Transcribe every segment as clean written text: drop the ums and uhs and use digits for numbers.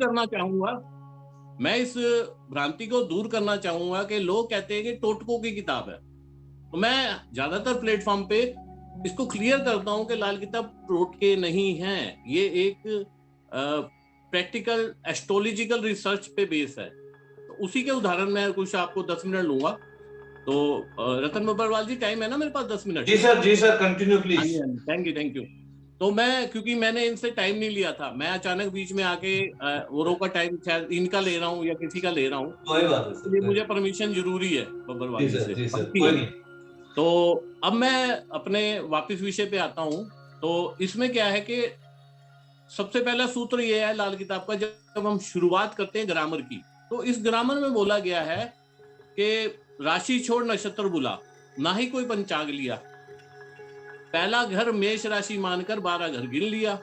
करना चाहूंगा, मैं इस भ्रांति को दूर करना चाहूंगा कि लोग कहते हैं कि टोटकों की किताब है। तो मैं ज्यादातर प्लेटफॉर्म पे इसको क्लियर करता हूं कि लाल किताब टोटके नहीं है, ये एक प्रैक्टिकल एस्ट्रोलॉजिकल रिसर्च पे बेस है। तो उसी के उदाहरण में कुछ आपको 10 मिनट लूंगा। तो रतन बब्बरवाल जी, टाइम है ना मेरे पास 10 मिनट? जी सर, कंटिन्यू हाँ प्लीज। जी, हाँ जी, थैंक यू। तो मैं, क्योंकि मैंने इनसे टाइम नहीं लिया था, मैं अचानक बीच में आके औरों का टाइम शायद इनका ले रहा हूँ या किसी का ले रहा हूँ, कोई बात नहीं सर, इसलिए मुझे परमिशन जरूरी है बब्बरवाल जी से, जी सर, बनती कोई है। नहीं। तो अब मैं अपने वापिस विषय पे आता हूँ। तो इसमें क्या है कि सबसे पहला सूत्र ये है लाल किताब का, जब हम शुरुआत करते हैं ग्रामर की, तो इस ग्रामर में बोला गया है कि राशि छोड़ नक्षत्र बुला, ना ही कोई पंचांग लिया, पहला घर मेष राशि मानकर 12 घर गिन लिया।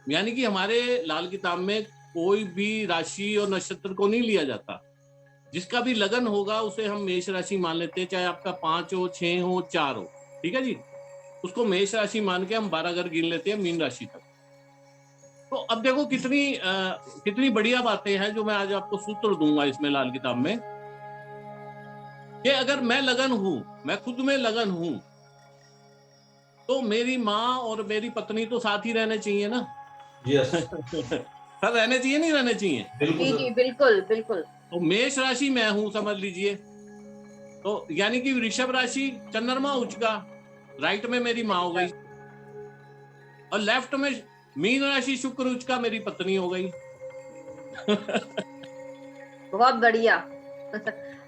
यानी कि हमारे लाल किताब में कोई भी राशि और नक्षत्र को नहीं लिया जाता। जिसका भी लगन होगा उसे हम मेष राशि मान लेते हैं, चाहे आपका 5 हो, 6 हो, 4 हो, ठीक है जी। उसको मेष राशि मान के हम 12 घर गिन लेते हैं मीन राशि तक। तो अब देखो कितनी बढ़िया बातें हैं जो मैं आज आपको सूत्र दूंगा इसमें लाल किताब में, कि अगर मैं लगन हूं, मैं खुद में लगन हूं, तो मेरी माँ और मेरी पत्नी तो साथ ही रहने चाहिए ना। यस। सर, रहने चाहिए नहीं रहने चाहिए? बिल्कुल जी सर। जी, बिल्कुल बिल्कुल। तो मेष राशि मैं हूं, समझ लीजिए। तो यानी कि वृषभ राशि चंद्रमा उच्च का, राइट में मेरी माँ हो गई, और लेफ्ट में मीन राशि शुक्र उच्च का, मेरी पत्नी हो गई। बहुत बढ़िया।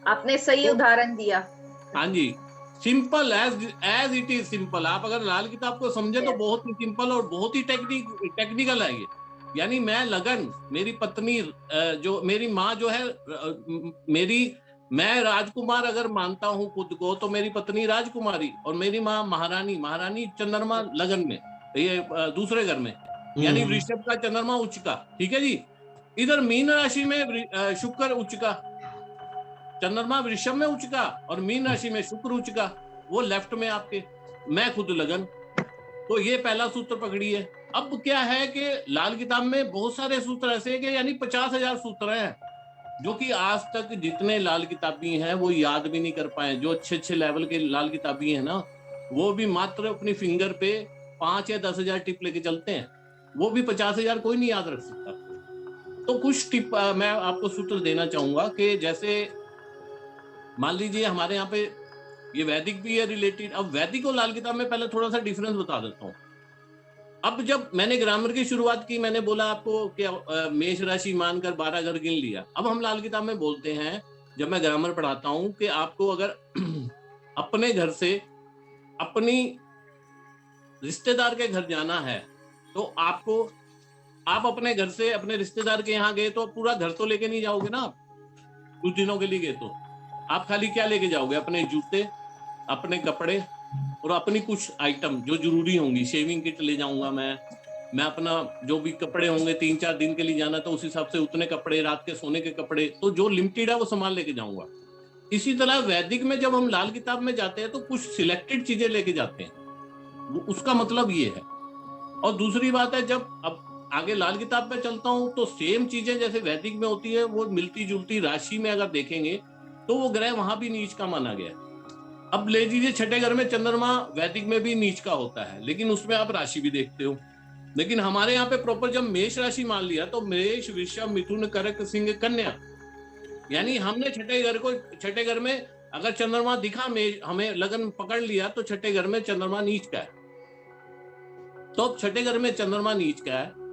आपने सही तो उदाहरण दिया। हाँ जी, simple as it is simple. आप अगर लाल किताब को समझे तो Yes. बहुत ही सिंपल और बहुत ही टेक्निकल है ये। यानी मैं लगन, मेरी पत्नी, जो मेरी माँ जो है, मैं राजकुमार अगर मानता हूँ खुद को, तो मेरी पत्नी राजकुमारी और मेरी माँ महारानी। महारानी चंद्रमा लगन में, ये दूसरे घर में, यानी वृषभ का चंद्रमा उच्च का, ठीक है जी। इधर मीन राशि में शुक्र उच्च का, चंद्रमा वृषभ में उच्च का और मीन राशि में शुक्र उच्च का, वो लेफ्ट में आपके, मैं खुद लगन। तो ये पहला सूत्र पकड़िए। अब क्या है कि लाल किताब में बहुत सारे सूत्र ऐसे हैं कि यानी 50,000 सूत्र हैं, जो कि आज तक जितने लाल किताबी हैं वो याद भी नहीं कर पाए। जो अच्छे लेवल के लाल किताबी हैं ना, वो भी मात्र अपनी फिंगर पे 5 या 10,000 टिप लेके चलते हैं, वो भी 50,000 कोई नहीं याद रख सकता। तो कुछ टिप मैं आपको सूत्र देना चाहूंगा कि जैसे मान लीजिए हमारे यहाँ पे ये वैदिक भी है रिलेटेड। अब वैदिक और लाल किताब में पहले थोड़ा सा डिफरेंस बता देता हूँ। अब जब मैंने ग्रामर की शुरुआत की, मैंने बोला आपको कि मेष राशि मानकर 12 घर गिन लिया। अब हम लाल किताब में बोलते हैं, जब मैं ग्रामर पढ़ाता हूँ, कि आपको अगर अपने घर से अपनी रिश्तेदार के घर जाना है, तो आप अपने घर से अपने रिश्तेदार के यहाँ गए तो पूरा घर तो लेके नहीं जाओगे ना। आप कुछ दिनों के लिए गए तो आप खाली क्या लेके जाओगे? अपने जूते, अपने कपड़े और अपनी कुछ आइटम जो जरूरी होंगी। शेविंग किट ले जाऊंगा मैं अपना जो भी कपड़े होंगे, 3-4 दिन के लिए जाना तो उस हिसाब से उतने कपड़े, रात के सोने के कपड़े, तो जो लिमिटेड है वो सामान लेके जाऊंगा। इसी तरह वैदिक में जब हम लाल किताब में जाते हैं तो कुछ सिलेक्टेड चीजें लेके जाते हैं, उसका मतलब ये है। और दूसरी बात है, जब अब आगे लाल किताब पे चलता हूं तो सेम चीजें जैसे वैदिक में होती है वो मिलती जुलती। राशि में अगर देखेंगे तो वो ग्रह वहां भी नीच का माना गया है। अब ले लीजिए छठे घर में चंद्रमा, वैदिक में भी नीच का होता है, लेकिन उसमें आप राशि भी देखते हो। लेकिन हमारे यहाँ पे प्रॉपर जब मेष राशि मान लिया तो मेष, वृषभ, मिथुन, कर्क, सिंह, कन्या, यानी हमने छठे घर में अगर चंद्रमा दिखा में हमें लगन पकड़ लिया तो छठे घर में चंद्रमा नीच का है। तो अब छठे घर में चंद्रमा नीच का है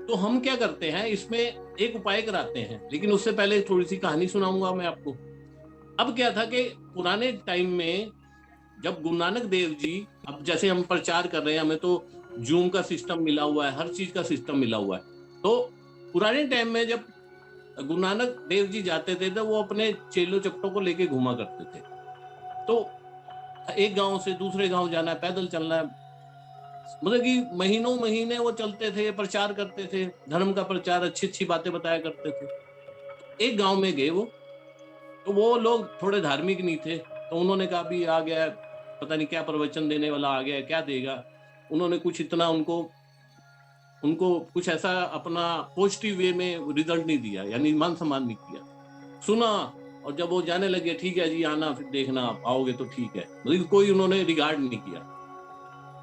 तो हम क्या करते हैं, इसमें एक उपाय कराते हैं। लेकिन उससे पहले थोड़ी सी कहानी सुनाऊंगा मैं आपको। अब क्या था कि पुराने टाइम में जब गुरु नानक देव जी, अब जैसे हम प्रचार कर रहे हैं, हमें तो जूम का सिस्टम मिला हुआ है, हर चीज का सिस्टम मिला हुआ है। तो पुराने टाइम में जब गुरु नानक देव जी जाते थे तो वो अपने चेलो चपटों को लेके घुमा करते थे। तो एक गांव से दूसरे गांव जाना है, पैदल चलना है, मतलब कि महीनों महीने वो चलते थे, प्रचार करते थे, धर्म का प्रचार, अच्छी अच्छी बातें बताया करते थे। एक गांव में गए वो, तो वो लोग थोड़े धार्मिक नहीं थे, तो उन्होंने कहा भी आ गया, पता नहीं क्या प्रवचन देने वाला आ गया, क्या देगा। उन्होंने कुछ इतना उनको उनको कुछ ऐसा अपना पॉजिटिव वे में रिजल्ट नहीं दिया, यानी मान सम्मान नहीं किया, सुना। और जब वो जाने लगे, ठीक है जी आना, फिर देखना, आप आओगे तो ठीक है, मतलब कोई उन्होंने रिगार्ड नहीं किया।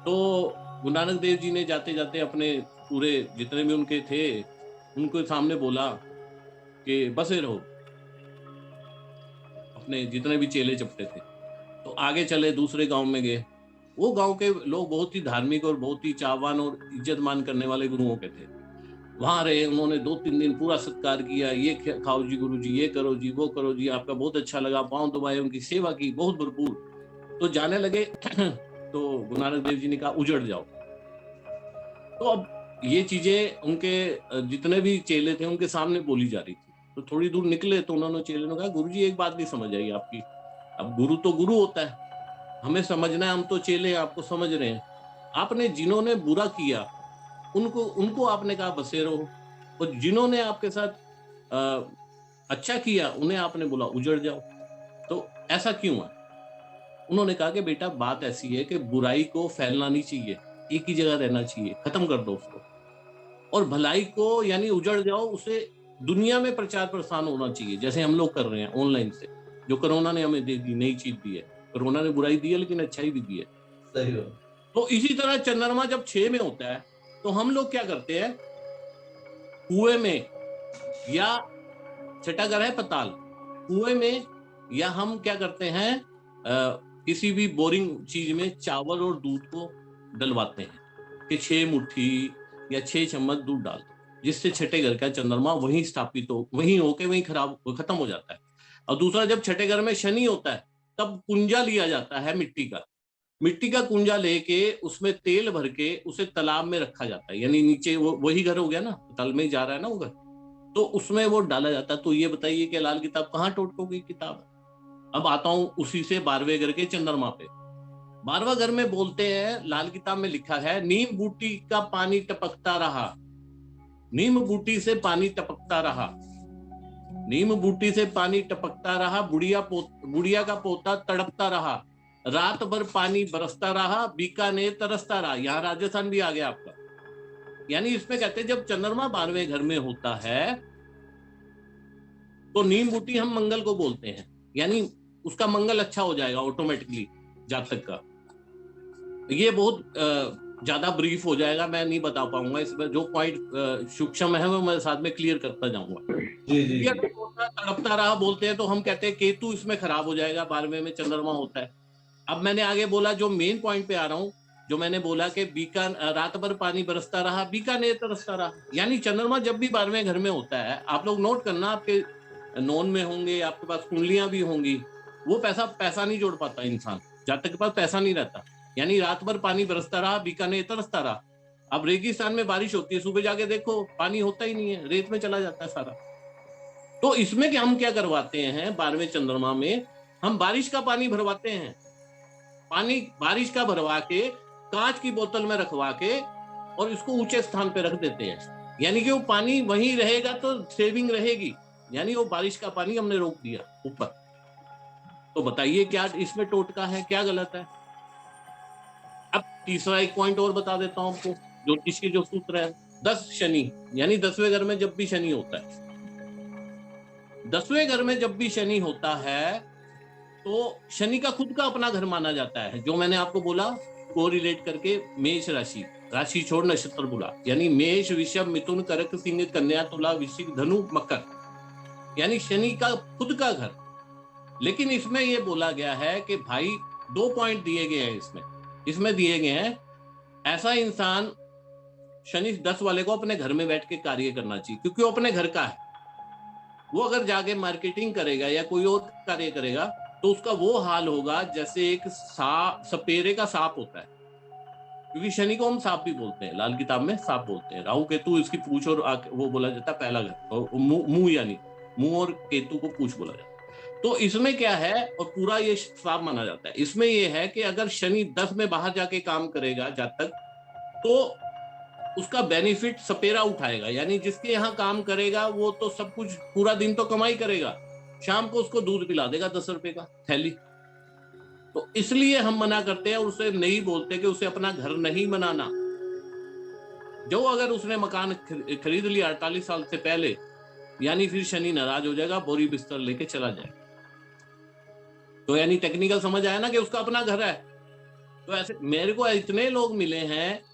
तो गुरु नानक देव जी ने जाते जाते अपने पूरे जितने भी उनके थे उनके सामने बोला कि बसे रहो, अपने जितने भी चेले चपटे थे। तो आगे चले, दूसरे गांव में गए। वो गांव के लोग बहुत ही धार्मिक और बहुत ही चाहवान और इज्जत मान करने वाले गुरुओं के थे। वहां रहे, उन्होंने 2-3 दिन पूरा सत्कार किया, ये खाओ जी गुरु जी, ये करो जी, वो करो जी, आपका बहुत अच्छा लगा, पांव दबाए, उनकी सेवा की बहुत भरपूर। तो जाने लगे तो गुरु नानक देव जी ने कहा उजड़ जाओ। तो अब ये चीजें उनके जितने भी चेले थे उनके सामने बोली जा रही थी। तो थोड़ी दूर निकले तो उन्होंने चेले ने कहा गुरु जी एक बात नहीं समझ आई आपकी, अब गुरु तो गुरु होता है, हमें समझना है, हम तो चेले हैं, आपको समझ रहे हैं। आपने जिन्होंने बुरा किया उनको उनको आपने कहा बसे रहो, और जिन्होंने आपके साथ अच्छा किया उन्हें आपने बोला उजड़ जाओ। तो ऐसा क्यों है? उन्होंने कहा कि बेटा बात ऐसी है कि बुराई को फैलना नहीं चाहिए, एक ही जगह रहना चाहिए, खत्म कर दो उसको। और भलाई को यानी उजड़ जाओ, उसे दुनिया में प्रचार प्रसार होना चाहिए, जैसे हम लोग कर रहे हैं ऑनलाइन से, जो कोरोना ने हमें दे दी, नई चीज दी है। कोरोना ने बुराई दी है लेकिन अच्छाई भी दी है। सही बात। तो इसी तरह चंद्रमा जब 6 में होता है तो हम लोग क्या करते हैं, कुएं में, या छठा घर है पताल, कुएं में, या हम क्या करते हैं किसी भी बोरिंग चीज में चावल और दूध को डलवाते हैं कि 6 मुट्ठी या 6 चम्मच दूध डाल दो, जिससे छठे घर का चंद्रमा वहीं स्थापित हो, वहीं होके वहीं खत्म हो जाता है। और दूसरा, जब छठे घर में शनि होता है तब कुंजा लिया जाता है मिट्टी का कुंजा लेके उसमें तेल भर के उसे तालाब में रखा जाता है, यानी नीचे वो वही घर हो गया ना, तल में ही जा रहा है ना वो घर, तो उसमें वो डाला जाता है। तो ये बताइए कि लाल किताब कहाँ टोटकोगी किताब। अब आता हूं उसी से 12वें घर के चंद्रमा पे। 12वां घर में बोलते हैं, लाल किताब में लिखा है, नीम बूटी का पानी टपकता रहा, नीम बूटी से पानी टपकता रहा, नीम बूटी से पानी टपकता रहा, बुढ़िया का पोता तड़पता रहा, रात भर पानी बरसता रहा, बीकानेर तरसता रहा। यहाँ राजस्थान भी आ गया आपका। यानी इसमें कहते हैं जब चंद्रमा 12वें घर में होता है तो नीम बूटी हम मंगल को बोलते हैं, यानी उसका मंगल अच्छा हो जाएगा ऑटोमेटिकली जातक का। ये बहुत ज्यादा ब्रीफ हो जाएगा, मैं नहीं बता पाऊंगा, इसमें जो पॉइंट सूक्ष्म है वो मैं साथ में क्लियर करता जाऊंगा। जी। तड़पता रहा बोलते हैं तो हम कहते हैं केतु इसमें खराब हो जाएगा, 12वें में चंद्रमा होता है। अब मैंने आगे बोला, जो मेन पॉइंट पे आ रहा हूँ, जो मैंने बोला कि रात भर पानी बरसता रहा, बीकानेर तरसता रहा। यानी चंद्रमा जब भी 12वें घर में होता है, आप लोग नोट करना, आपके नॉन में होंगे, आपके पास कुंडलियां भी होंगी, वो पैसा नहीं जोड़ पाता इंसान, जातक के पास पैसा नहीं रहता। यानी रात भर पानी बरसता रहा, बीकानेर तरसता रहा। अब रेगिस्तान में बारिश होती है, सुबह जाके देखो पानी होता ही नहीं है, रेत में चला जाता है सारा। तो इसमें हम क्या करवाते हैं, 12वें चंद्रमा में हम बारिश का पानी भरवाते हैं, पानी बारिश का भरवा के कांच की बोतल में रखवा के और इसको ऊंचे स्थान पे रख देते हैं। यानी कि वो पानी वहीं रहेगा तो सेविंग रहेगी, यानी वो बारिश का पानी हमने रोक दिया ऊपर। तो बताइए क्या इसमें टोटका है, क्या गलत है। अब तीसरा एक पॉइंट और बता देता हूं आपको, ज्योतिष के जो सूत्र है, 10 शनि, यानी 10वें घर में जब भी शनि होता है, 10वें घर में जब भी शनि होता है तो शनि का खुद का अपना घर माना जाता है। जो मैंने आपको बोला को रिलेट करके, मेष राशि, राशि छोड़ नक्षत्र बोला, यानी मेष, वृषभ, मिथुन, कर्क, सिंह, कन्या, तुला, वृश्चिक, धनु, मकर, यानी शनि का खुद का घर। लेकिन इसमें यह बोला गया है कि भाई 2 पॉइंट दिए गए हैं इसमें दिए गए हैं, ऐसा इंसान शनि 10 वाले को अपने घर में बैठ के कार्य करना चाहिए, क्योंकि वो अपने घर का है। वो अगर जाके मार्केटिंग करेगा या कोई और कार्य करेगा तो उसका वो हाल होगा जैसे एक सपेरे का सांप होता है, क्योंकि शनि को हम सांप भी बोलते हैं, लाल किताब में सांप बोलते हैं। राहु केतु इसकी पूंछ और वो बोला जाता है पहला घर, और मुंह, यानी मुंह और केतु को पूंछ बोला जाता है। तो इसमें क्या है, और पूरा ये सांप माना जाता है। इसमें ये है कि अगर शनि 10 में बाहर जाके काम करेगा जातक, तो उसका बेनिफिट सपेरा उठाएगा, यानी जिसके यहाँ काम करेगा वो तो सब कुछ पूरा दिन तो कमाई करेगा, शाम को उसको दूध पिला देगा 10 रुपए का थैली। तो इसलिए हम मना करते हैं, उसे नहीं बोलते कि उसे अपना घर नहीं बनाना। जो अगर उसने मकान खरीद लिया 48 साल से पहले, यानी फिर शनि नाराज हो जाएगा, बोरी बिस्तर लेके चला जाएगा। तो यानी टेक्निकल समझ आया ना कि उसका अपना घर है। तो ऐसे मेरे को इतने लोग मिले हैं